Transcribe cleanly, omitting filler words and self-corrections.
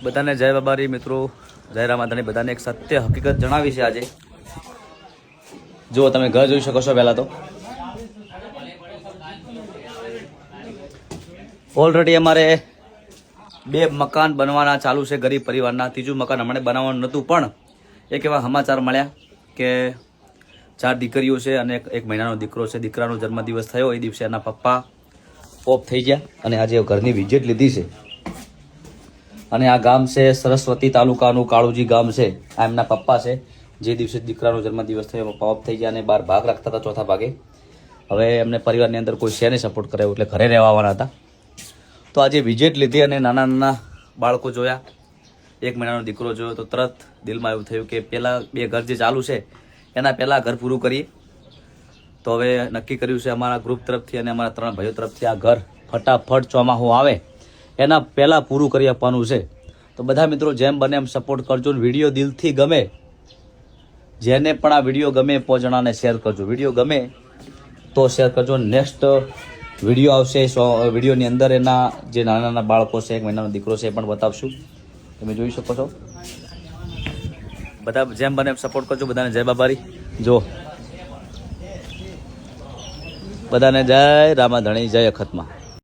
બધાને જય બાબારી મિત્રો, જય રામાધાની. બધાને એક સત્ય હકીકત જણાવી છે આજે. જો તમે ઘર જોઈ શકો છો. પહેલા તો ઓલરેડી અમારે 2 મકાન બનવાના ચાલુ છે ગરીબ પરિવારના. ત્રીજું મકાન હમણાં બનાવવાનું નહોતું, પણ એક એવા સમાચાર મળ્યા કે 4 દીકરીઓ છે અને એક મહિનાનો દીકરો છે. દીકરાનો જન્મદિવસ થયો, એ દિવસે એના પપ્પા ઓફ થઈ ગયા અને આજે ઘરની વિઝિટ લીધી છે. અને આ ગામ છે સરસ્વતી તાલુકાનું કાળુજી ગામ છે. આ એમના પપ્પા છે. જે દિવસે દીકરાનો જન્મદિવસ થયો પપ્પા ઓફ થઈ ગયા અને 12 ભાગ રાખતા હતા, ચોથા ભાગે. હવે એમને પરિવારની અંદર કોઈ શેને સપોર્ટ કરે એટલે ઘરે રહેવાના હતા. તો આજે વિઝિટ લીધી અને નાના નાના બાળકો જોયા, 1 મહિનાનો દીકરો જોયો તો તરત દિલમાં એવું થયું કે પહેલાં 2 ઘર જે ચાલુ છે એના પહેલાં ઘર પૂરું કરીએ. તો હવે નક્કી કર્યું છે અમારા ગ્રુપ તરફથી અને અમારા 3 ભાઈઓ તરફથી આ ઘર ફટાફટ ચોમાસું આવે એના પહેલાં પૂરું કરી આપવાનું છે. તો બધા મિત્રો જેમ બને એમ સપોર્ટ કરજો. વિડીયો દિલથી ગમે, જેને પણ આ વિડીયો ગમે 5 જણાને શેર કરજો. વિડીયો ગમે તો શેર કરજો. નેક્સ્ટ વિડીયો આવશે, વિડીયોની અંદર એના જે નાના નાના બાળકો છે, 1 મહિનાનો દીકરો છે, એ પણ બતાવશું. તમે જોઈ શકો છો. બધા જેમ બને એમ સપોર્ટ કરજો. બધાને જય બાબારી. જો બધાને જય રામાધણી, જય અખતમાં.